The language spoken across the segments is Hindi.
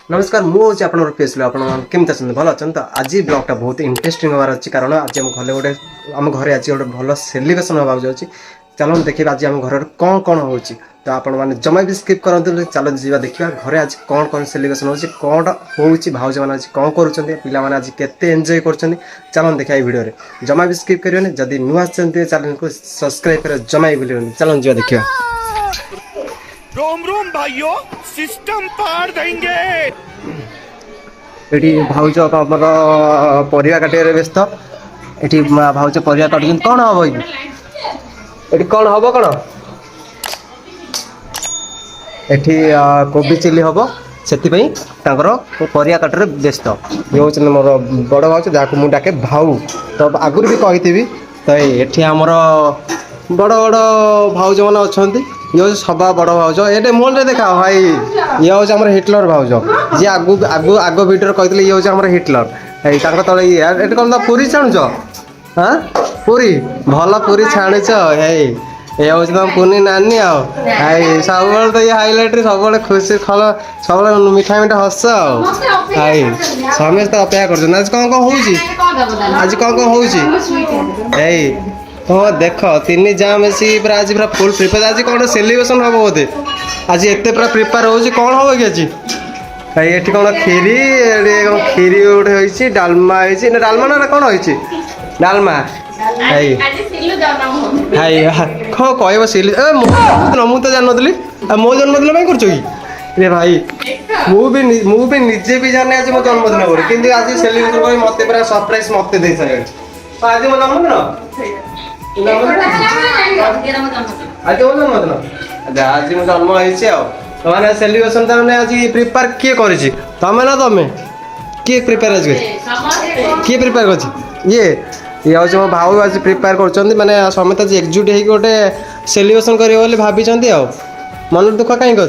नमस्कार मुझे आप केमी अच्छे भल अच्छा तो आज ब्लॉगटा बहुत इंटरेस्टिंग होबार अच्छी कारण आज आम घर आज गोटे भल सेलिब्रेशन होगा जाऊँगी चलो देखिए आज आम घर कौन कौन हो तो आपण मैंने जमा भी स्किप करूँ चलो जी देखा घर आज कौन कौन सेलिब्रेशन हो कौन हो भाज मैंने आज कौन कर आज केते एंजॉय कर चलो देखा भिडियो जमा भी स्किप करेंगे जदि नुआ चैनल को सब्सक्राइब कर जमा भी भूल चलो जी देखा रोम रोम भाइयों सिस्टम पार देंगे। ये भाज आमर परिया काटे व्यस्त ये भाज परिया काटुच्च कौन हम ये कौन हम कौन ये कोबी चिली हम से परिया काटे व्यस्त ये हूँ मोर बड़ भाज जहाँ मुझे डाके भाऊ तो आगुरी भी कही तो ये आमर बड़ बड़ भाज मैंने अच्छा ये हूँ सभा बड़ भाज ये मोल देखा भाई ये हूँ आम हिटलर भाज जी आगु आगु आग भिडियो कही ये हूँ आम हिटलर ये तले ये कौन पूरी छाणुच हाँ पूरी भल पूरी छाणुच ये हूँ तुम पुनी नानी आई सब तो ये हाइलाइट सब खुशी खल सब मिठा मिठा हस आई समस्त अपेक्षा कर आज कौन कौन हो आज कौन कौन हो हाँ देख तीन जा मिसी पूरा आज पूरा फुल प्रिपेयर आज कौन सेलिब्रेशन हम बोधे आज एत पूरा प्रिपेयर हो कौन हम कि आज ये कौन खीरी खीरी गोटे डालमा डालमा ना कौन हो डालमा कह सिली मु तो जान नी मो जन्मदिन कर रे भाई मुझे निजे भी जाने आज मो जन्मदिन कर कि आज सेलिब्रेशन मत पूरा सरप्राइज मत दे सारे आज मो जन्मदिन आज मो जन्मदिन आज मो जन्म होने सेलिब्रेशन मैंने आज प्रिपेयर किए कर तमें ना तुम किए प्रिपेयर आज किए प्रिपेयर कर ये हूँ मो भाऊ आज प्रिपेयर कर मैंने समस्त आज एकजुट हो गोटे सेलिब्रेशन कर भाभी मन दुख कहीं कर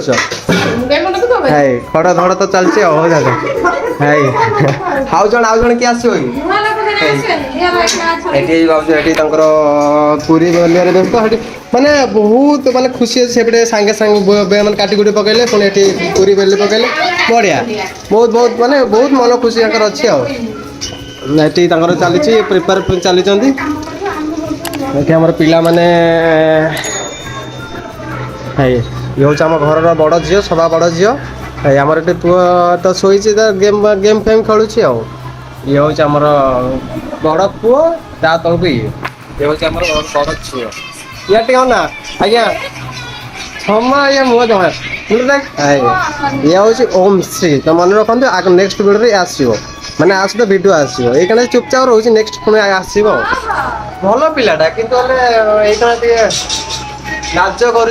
खड़ धड़ तो चलती हाउ जन किए आसो पूरी बेलिया व्यस्त माने बहुत माने खुशी अच्छे सांगे सांगे मैंने काटी कुटी पकड़े पुणी पूरी बेली पकड़े बढ़िया बहुत बहुत माने बहुत मन खुशी अच्छी ये चली प्रिपेयर चली आम पिला माने ये हूँ आम घर बड़ झील सभा बड़ झील आमर ये पुआ तो शोई गेम गेम फेम खेलुँ ये हूँ आमर बड़ पुओ ता तक ये हूँ आम बड़ झील ये ना आज्ञा क्षमा ये मुझे जमा ये हूँ ओम श्री तो मन रखते आग नेक्स्ट भिडियो आसो माने आज तो वीडियो आसो ये चुपचाप रोज नेक्स्ट पुणी आसो भल पिलाटा कि लाज कर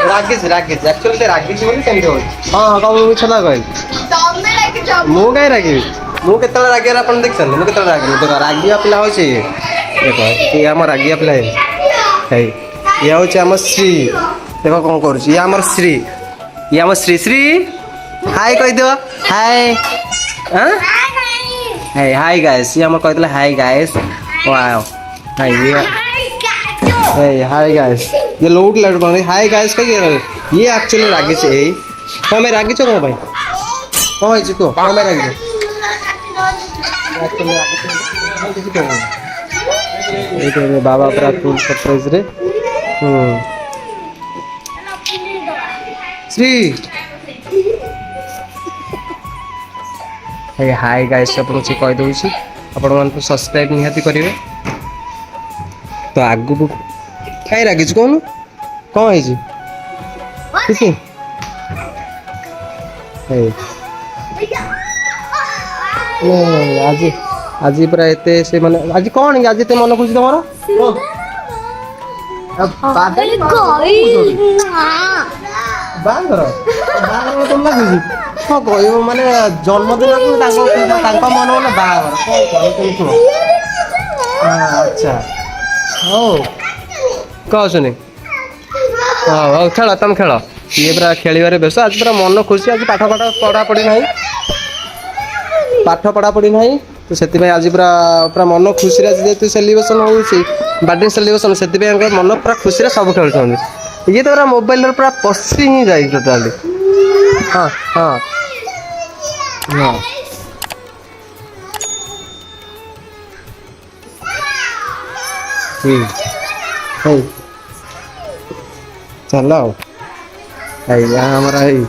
रागिश एक्चुअली रागिश हाँ हाँ कौन मिछ ना कह मु कहीं रागि मुझे रागे आप देखते मुझे रागे देख रागिया पिला हो देख ये आम रागिया पिला है ये हूँ आम श्री देख कौन कर आम श्री ये आम श्री श्री हाय कहीद हाय हाय हाय गाइस ये आम कहते हाय गाइस वाओ हाय हाय गाइस ये लोड लाइट बन हाय गाइस कह ये एक्चुअली रागी से यही कौन मैं रागी कौन भाई कौन है कह कौन मैं रागी बाबा पूरा फुल सरप्राइज रे श्री हाय गाइस आपको कह दूसरी आपण सब्सक्राइब निहाती करेंगे तो आगू कहीं रागिश कौन कौन है किसी आज आज पूरा एत से माने आज कौन आज एत मन खुशी तुम तुम लगुच हाँ कह माने जन्मदिन मन हो बाहर अच्छा हो कह सुनी हाँ खेल तुम खेल ये पूरा खेल व्यस्त आज पूरा मन खुशी आज पाठ पाठ पढ़ापढ़ी ना पाठ पढ़ापढ़ी ना तो से आज पूरा पूरा मन खुशी जेहतु सेलिब्रेशन हो बर्थडे सेलिब्रेशन से मन पूरा खुशी सब खेल ये तो पूरा मोबाइल पूरा पशि ही जाए टोटाली हाँ हाँ ହଁ ହଉ ଚାଲ ଆଉ ଆଜ୍ଞା ଆମର ଏଇ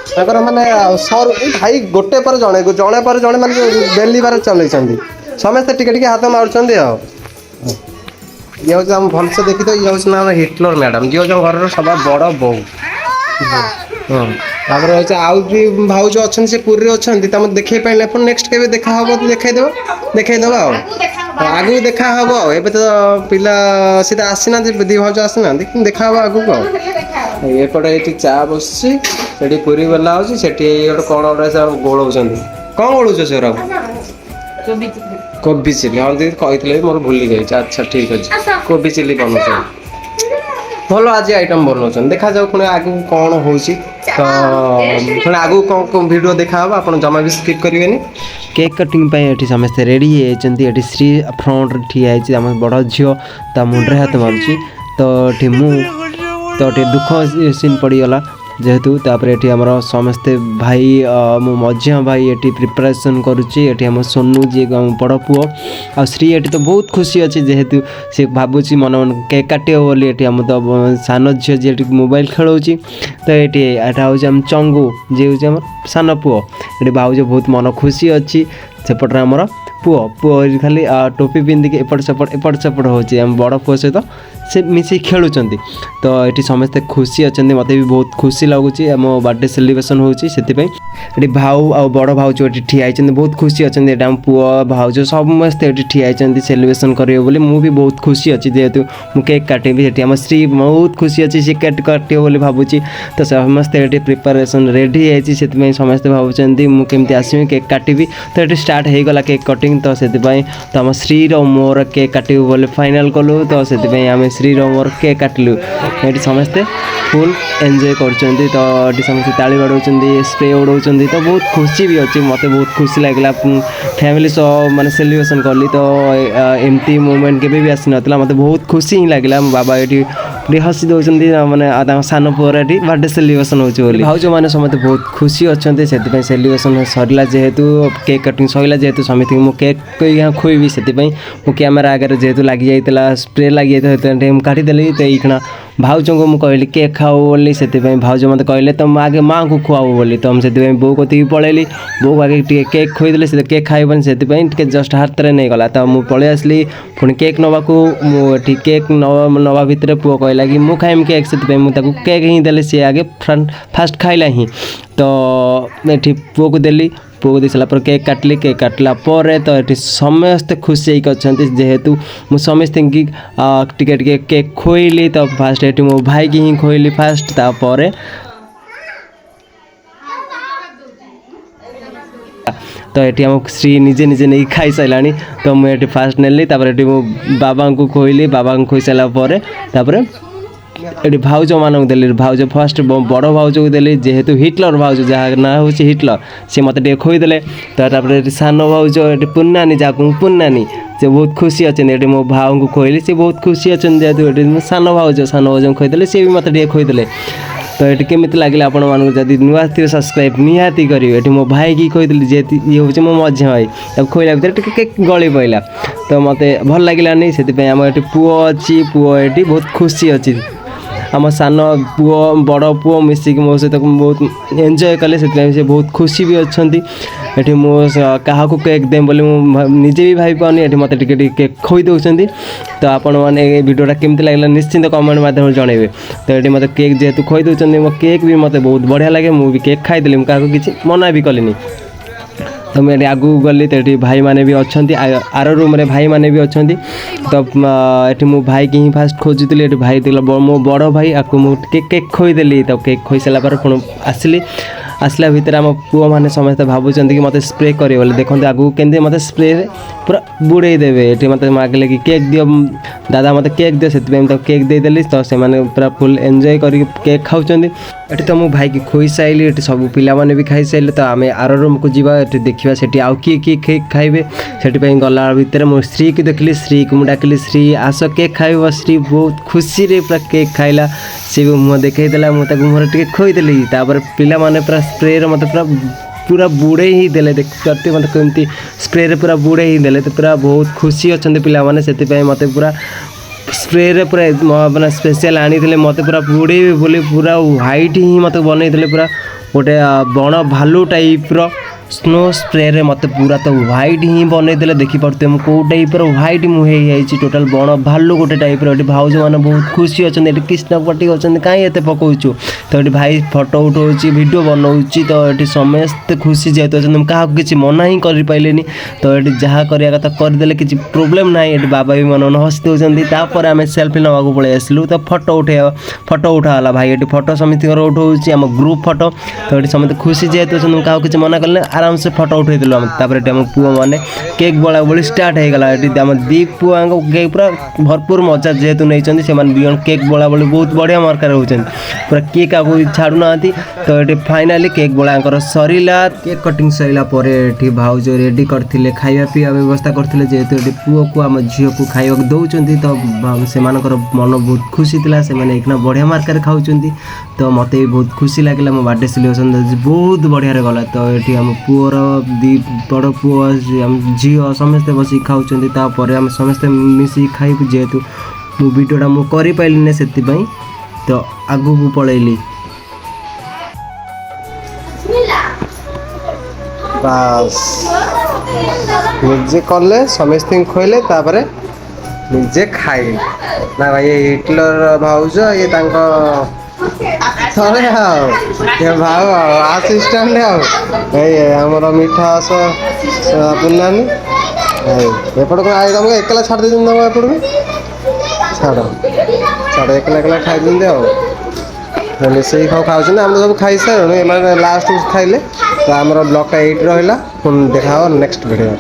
ତାଙ୍କର ମାନେ ସରୁ ଭାଇ ଗୋଟେ ପରେ ଜଣେ ଜଣେ ପରେ ଜଣେ ମାନେ ବେଲିବାର ଚଲେଇଛନ୍ତି ସମସ୍ତେ ଟିକେ ଟିକେ ହାତ ମାରୁଛନ୍ତି ଆଉ ଇଏ ହେଉଛି ଆମ ଭଲସେ ଦେଖିତ ଇଏ ହେଉଛି ନା ଆମ ହିଟଲର ମ୍ୟାଡ଼ାମ୍ ଯିଏ ହେଉଛି ଆମ ଘରର ସବା ବଡ଼ ବୋଉ ହଁ ତାପରେ ହେଉଛି ଆଉ ବି ଭାଉଜ ଅଛନ୍ତି ସେ ପୁରୀରେ ଅଛନ୍ତି ତମେ ଦେଖେଇ ପାରିଲେ ଆପଣ ନେକ୍ସଟ କେବେ ଦେଖା ହବ ଦେଖେଇଦବା ଆଉ ଆଗକୁ ଦେଖା ହବ ଆଉ ଏବେ ତ ପିଲା ସେ ତ ଆସିନାହାନ୍ତି ଦି ଭାଉଜ ଆସିନାହାନ୍ତି କିନ୍ତୁ ଦେଖା ହବ ଆଗକୁ ଆଉ ଏପଟେ ଏଇଠି ଚା ବସୁଛି ସେଠି ପୁରୀ ବେଲା ହଉଛି ସେଠି ଗୋଟେ କଣ ଗୋଟେ ସେ ଗୋଳଉଛନ୍ତି କଣ ଗୋଳଉଛ ସେଗୁରାକୁ କୋବି ଚିଲି ହଁ ଦିଦି କହିଥିଲେ ବି ମୋର ଭୁଲି ଯାଇଛି ଆଚ୍ଛା ଠିକ୍ ଅଛି କୋବି ଚିଲି ବନଉଛନ୍ତି ଭଲ ଆଜି ଆଇଟମ୍ ବନଉଛନ୍ତି ଦେଖାଯାଉ ପୁଣି ଆଗକୁ କ'ଣ ହେଉଛି ତ ପୁଣି ଆଗକୁ କ'ଣ ଭିଡ଼ିଓ ଦେଖାହେବ ଆପଣ ଜମା ବି ସ୍କିପ୍ କରିବେନି କେକ୍ କଟିଂ ପାଇଁ ଏଠି ସମସ୍ତେ ରେଡ଼ି ହେଇଯାଇଛନ୍ତି ଏଠି ଶ୍ରୀ ଫ୍ରଣ୍ଟରେ ଠିଆ ହେଇଛି ଆମ ବଡ଼ ଝିଅ ତା ମୁଣ୍ଡରେ ହାତ ମାରୁଛି ତ ଏଠି ମୁଁ ତ ଟିକେ ଦୁଃଖ ସିନ୍ ପଡ଼ିଗଲା ଯେହେତୁ ତାପରେ ଏଠି ଆମର ସମସ୍ତେ ଭାଇ ମୋ ମଝିଆ ଭାଇ ଏଠି ପ୍ରିପାରେସନ୍ କରୁଛି ଏଠି ଆମ ସୋନୁ ଯିଏ ଆମ ବଡ଼ ପୁଅ ଆଉ ଶ୍ରୀ ଏଠି ତ ବହୁତ ଖୁସି ଅଛି ଯେହେତୁ ସେ ଭାବୁଛି ମନେ ମନେ କେକ୍ କାଟିବ ବୋଲି ଏଠି ଆମ ତ ସାନ ଝିଅ ଯିଏ ଏଠି ମୋବାଇଲ ଖେଳଉଛି ତ ଏଠି ଏଇଟା ହେଉଛି ଆମ ଚଙ୍ଗୁ ଯିଏ ହେଉଛି ଆମର ସାନ ପୁଅ ଏଠି ଭାଉଜ ବହୁତ ମନ ଖୁସି ଅଛି ସେପଟରେ ଆମର ପୁଅ ଏଠି ଖାଲି ଟୋପି ପିନ୍ଧିକି ଏପଟ ସେପଟ ହେଉଛି ଆମ ବଡ଼ ପୁଅ ସହିତ ସେ ମିଶିକି ଖେଳୁଛନ୍ତି ତ ଏଠି ସମସ୍ତେ ଖୁସି ଅଛନ୍ତି ମୋତେ ବି ବହୁତ ଖୁସି ଲାଗୁଛି ଆମ ବାର୍ଥଡେ ସେଲିବ୍ରେସନ୍ ହେଉଛି ସେଥିପାଇଁ ଏଠି ଭାଉ ଆଉ ବଡ଼ ଭାଉଜ ଏଠି ଠିଆ ହେଇଛନ୍ତି ବହୁତ ଖୁସି ଅଛନ୍ତି ଏଠି ଆମ ପୁଅ ଭାଉଜ ସମସ୍ତେ ଏଠି ଠିଆ ହେଇଛନ୍ତି ସେଲିବ୍ରେସନ୍ କରିବେ ବୋଲି ମୁଁ ବି ବହୁତ ଖୁସି ଅଛି ଯେହେତୁ ମୁଁ କେକ୍ କାଟିବି ସେଠି ଆମ ଶ୍ରୀ ବହୁତ ଖୁସି ଅଛି ସେ କେକ୍ କାଟିବ ବୋଲି ଭାବୁଛି ତ ସମସ୍ତେ ଏଠି ପ୍ରିପାରେସନ୍ ରେଡ଼ି ହେଇଯାଇଛି ସେଥିପାଇଁ ସମସ୍ତେ ଭାବୁଛନ୍ତି ମୁଁ କେମିତି ଆସିବି କେକ୍ କାଟିବି ତ ଏଠି ଷ୍ଟାର୍ଟ ହେଇଗଲା କେକ୍ କଟିଂ ତ ସେଥିପାଇଁ ତ ଆମ ଶ୍ରୀର ମୋର କେକ୍ କାଟିବୁ ବୋଲି ଫାଇନାଲ୍ କଲୁ ତ ସେଥିପାଇଁ ଆମେ ଶ୍ରୀର ମୋର କେକ୍ କାଟିଲୁ ଏଠି ସମସ୍ତେ ଫୁଲ୍ ଏନ୍ଜୟ କରୁଛନ୍ତି ତ ଏଠି ସମସ୍ତେ ତାଳି ବାଡ଼ଉଛନ୍ତି ସ୍ପ୍ରେ ଉଡ଼ଉଛନ୍ତି ତ ବହୁତ ଖୁସି ବି ଅଛି ମୋତେ ବହୁତ ଖୁସି ଲାଗିଲା ଫ୍ୟାମିଲି ସହ ମାନେ ସେଲିବ୍ରେସନ୍ କଲି ତ ଏମିତି ମୁମେଣ୍ଟ କେବେ ବି ଆସିନଥିଲା ମୋତେ ବହୁତ ଖୁସି ହିଁ ଲାଗିଲା ମୋ ବାବା ଏଠି ଟିକେ ହସି ଦେଉଛନ୍ତି ମାନେ ତାଙ୍କ ସାନ ପୁଅର ଏଠି ବାର୍ଥଡେ ସେଲିବ୍ରେସନ୍ ହେଉଛି ବୋଲି ଭାଉଜମାନେ ସମସ୍ତେ ବହୁତ ଖୁସି ଅଛନ୍ତି ସେଥିପାଇଁ ସେଲିବ୍ରେସନ୍ ସରିଲା ଯେହେତୁ କେକ୍ କଟିଂ ସରିଲା ଯେହେତୁ ସମସ୍ତଙ୍କୁ ମୁଁ କେକ୍ ଖୁଇବି ସେଥିପାଇଁ ମୁଁ କ୍ୟାମେରା ଆଗରେ ଯେହେତୁ ଲାଗିଯାଇଥିଲା ସ୍ପ୍ରେ ଲାଗିଯାଇଥିଲା ସେଥିପାଇଁ ମୁଁ କାଟିଦେଲି ତ ଏଇକ୍ଷଣା ଭାଉଜଙ୍କୁ ମୁଁ କହିଲି କେକ୍ ଖାଉ ବୋଲି ସେଥିପାଇଁ ଭାଉଜ ମୋତେ କହିଲେ ତ ଆଗେ ମାଆଙ୍କୁ ଖୁଆବୁ ବୋଲି ତ ମୁଁ ସେଥିପାଇଁ ବୋଉ କତିକି ପଳେଇଲି ବୋଉ ଆଗେ ଟିକେ କେକ୍ ଖୁଇଦେଲି ସେ କେକ୍ ଖାଇବନି ସେଥିପାଇଁ ଟିକେ ଜଷ୍ଟ ହାତରେ ନେଇଗଲା ତ ମୁଁ ପଳେଇ ଆସିଲି ପୁଣି କେକ୍ ନେବାକୁ ମୁଁ ଏଠି କେକ୍ ନେବା ଭିତରେ ପୁଅ କହିଲା କି ମୁଁ ଖାଇମି କେକ୍ ସେଥିପାଇଁ ମୁଁ ତାକୁ କେକ୍ ହିଁ ଦେଲି ସିଏ ଆଗେ ଫାଷ୍ଟ ଖାଇଲା ହିଁ ତ ଏଠି ପୁଅକୁ ଦେଲି ପୁଅକୁ ଦେଇସାରିଲା ପରେ କେକ୍ କାଟିଲା ପରେ ତ ଏଠି ସମସ୍ତେ ଖୁସି ହେଇକି ଅଛନ୍ତି ଯେହେତୁ ମୁଁ ସମସ୍ତଙ୍କୁ ଟିକେ ଟିକେ କେକ୍ ଖୋଇଲି ତ ଫାଷ୍ଟ ଏଠି ମୋ ଭାଇକି ହିଁ ଖୋଇଲି ଫାଷ୍ଟ ତାପରେ ତ ଏଠି ଆମ ଶ୍ରୀ ନିଜେ ନେଇକି ଖାଇସାରିଲାଣି ତ ମୁଁ ଏଠି ଫାଷ୍ଟ ନେଲି ତାପରେ ଏଠି ମୋ ବାବାଙ୍କୁ ଖୋଇ ସାରିଲା ପରେ ତାପରେ ଏଠି ଭାଉଜମାନଙ୍କୁ ଦେଲି ଭାଉଜ ଫାଷ୍ଟ ବଡ଼ ଭାଉଜକୁ ଦେଲି ଯେହେତୁ ହିଟଲର ଭାଉଜ ଯାହା ନାଁ ହେଉଛି ହିଟଲର ସେ ମୋତେ ଟିକେ ଖୋଇଦେଲେ ତାପରେ ଏଠି ସାନ ଭାଉଜ ଏଠି ପୁନାନୀ ଯାହାକୁ ପୁନାନୀ ସେ ବହୁତ ଖୁସି ଅଛନ୍ତି ଏଠି ମୋ ଭାଉଙ୍କୁ ଖୋଇଲି ସେ ବହୁତ ଖୁସି ଅଛନ୍ତି ଯେହେତୁ ଏଠି ସାନ ଭାଉଜଙ୍କୁ ଖୋଇଦେଲେ ସିଏ ବି ମୋତେ ଟିକେ ଖୋଇଦେଲେ ତ ଏଠି କେମିତି ଲାଗିଲା ଆପଣମାନଙ୍କୁ ଯଦି ନୂଆ ଥିବେ ସବସ୍କ୍ରାଇବ୍ ନିହାତି କରିବେ ଏଠି ମୋ ଭାଇକି କହିଥିଲି ଯେହେତୁ ଇଏ ହେଉଛି ମୋ ମଝିଆ ଭାଇ ତାକୁ ଖୋଇଲା ଭିତରେ ଟିକେ ଗଳି ପଡ଼ିଲା ତ ମୋତେ ଭଲ ଲାଗିଲାନି ସେଥିପାଇଁ ଆମର ଏଠି ପୁଅ ଅଛି ପୁଅ ଏଠି ବହୁତ ଖୁସି ଅଛି ଆମ ସାନ ପୁଅ ବଡ଼ ପୁଅ ମିଶିକି ମୋ ସହିତ ବହୁତ ଏନ୍ଜୟ କଲେ ସେଥିପାଇଁ ସେ ବହୁତ ଖୁସି ବି ଅଛନ୍ତି ଏଠି ମୁଁ କାହାକୁ କେକ୍ ଦେବି ବୋଲି ମୁଁ ନିଜେ ବି ଭାବିପାରୁନି ଏଠି ମୋତେ ଟିକେ କେକ୍ ଖୋଇ ଦେଉଛନ୍ତି ତ ଆପଣମାନେ ଏ ଭିଡ଼ିଓଟା କେମିତି ଲାଗିଲା ନିଶ୍ଚିନ୍ତ କମେଣ୍ଟ ମାଧ୍ୟମରେ ଜଣାଇବେ ତ ଏଠି ମୋତେ କେକ୍ ଯେହେତୁ ଖୋଇ ଦେଉଛନ୍ତି ମୋ କେକ୍ ବି ମୋତେ ବହୁତ ବଢ଼ିଆ ଲାଗେ ମୁଁ ବି କେକ୍ ଖାଇଦେଲି ମୁଁ କାହାକୁ କିଛି ମନା ବି କଲିନି ତ ମୁଁ ଏଠି ଆଗକୁ ଗଲି ତ ଏଠି ଭାଇମାନେ ବି ଅଛନ୍ତି ଆର ରୁମ୍ରେ ଭାଇମାନେ ବି ଅଛନ୍ତି ତ ଏଠି ମୁଁ ଭାଇକି ହିଁ ଫାଷ୍ଟ ଖୋଜୁଥିଲି ଏଠି ଭାଇ ଥିଲା ମୋ ବଡ଼ ଭାଇ ଆକୁ ମୁଁ କେକ୍ ଖୋଇଦେଲି ତ କେକ୍ ଖୋଇସାରିଲା ପରେ ପୁଣି ଆସିଲା ଭିତରେ ଆମ ପୁଅମାନେ ସମସ୍ତେ ଭାବୁଛନ୍ତି କି ମୋତେ ସ୍ପ୍ରେ କରିବେ ବୋଲି ଦେଖନ୍ତୁ ଆଗକୁ କେମିତି ମୋତେ ସ୍ପ୍ରେରେ ପୁରା ବୁଡ଼େଇ ଦେବେ ଏଠି ମୋତେ ମାଗିଲେ କି କେକ୍ ଦିଅ ଦାଦା ମୋତେ କେକ୍ ଦିଅ ସେଥିପାଇଁ ମୁଁ ତାକୁ କେକ୍ ଦେଇଦେଲି ତ ସେମାନେ ପୁରା ଫୁଲ୍ ଏନ୍ଜୟ କରିକି କେକ୍ ଖାଉଛନ୍ତି एठी तो मो भाई की खोई साइली एठी सब पिला माने भी खाई साइले तो आमे आर रूम को जीवा एठी देखिबा सेठी आउ किए केक खाइबे सेठी पई गला भितर मो श्री की देखली श्री को मु डाकली श्री आस केक खाइबो श्री बहुत खुशी रे पूरा केक खाइला से मुह देखै देला मु ताको मुहर टिके खोई देली तापर पिला माने पूरा स्प्रे रे मते पूरा बुड़े ही देले देख करते मतलब केमती स्प्रे रे पूरा बुड़े ही देले तो पूरा बहुत खुशी अछंते पिला माने सेति पई मते पूरा स्प्रे रे पूरा मतलब स्पेशल आनी थे मत पूरा बुड़े बोले पूरा व्हाइट ही मत बनई पूरा गोटे बण भालू टाइप रो स्नो स्प्रे रे मत पूरा तो व्हाइट ही बनई देले देखि पड़ते हम को टाइप रो व्हाइट मुहे जाई टोटल बण भालू गोटे टाइप रो एटी भाउज माने बहुत खुशी अछन एटी कृष्ण पट्टी अछन काई एते पकोउछु तो एटी भाई फोटो उठौछि वीडियो बनौछि तो एटी समस्त खुशी जेतो अछन का किछि मना ही करि पाइलेनी तो एटी जहा करिया कथा कर देले किछि प्रॉब्लम नाही एटी बाबा भी मन हंस दउछंदी तापर आमे सेल्फी नवा को पळे आसलु तो फोटो उठाला भाई एटी फोटो समिति कर उठौछि हम ग्रुप फोटो तो एटी समिति खुशी जेतो अछन का किछि मना करले आराम से फोटो उठे दिलो हम तापर एटी हम पुओ माने केक बोला बोली स्टार्ट हे गला एटी हम दी पुआंग केक पूरा भरपूर मजा जेतु नै चंदी से मान बियन केक बोला बोली बहुत बढ़िया मार्कर होचन पूरा केक आगु छाडु नाती तो एटी फाइनली केक बोलांकर सरीला केक कटिंग सरीला परे एटी भाउज रेडी करथिले खाइया पिया व्यवस्था करथिले जेतु एटी पुओ को हम झियो को खाइयो दउचंदी तो से मानकर मन बहुत खुशी थिला से माने एकना बढ़िया मार्कर खाउचंदी तो मते भी बहुत खुशी लागला मो बर्थडे सेलिब्रेशन बहुत बढ़िया रे गला तो एटी हम पुओर दी बड़ पुओ हम झियो समस्त बसी खाउचंदी तापर हम समस्त मिसी खाइबु जेतु मो वीडियोटा मु करि पाइली ने सेति पई तो आगु को पळैली बस निजे कले समस्त खोइले तापर निजे खाइ ना भाई हिटलर भाउज ये तांको थरे आओ ये भाव असिस्टेंट आओ ए हमर मिठा आस पुन्नानी एपट को आइ तुमको एकला छाड़ दे तुम एपट में छाड़ एकला खाई दे आओ मिसई खाऊ हम सब खाई सारे लास्ट खाइले तो आम ब्लॉग 8 रहा पुणी देखा नेक्स्ट वीडियो।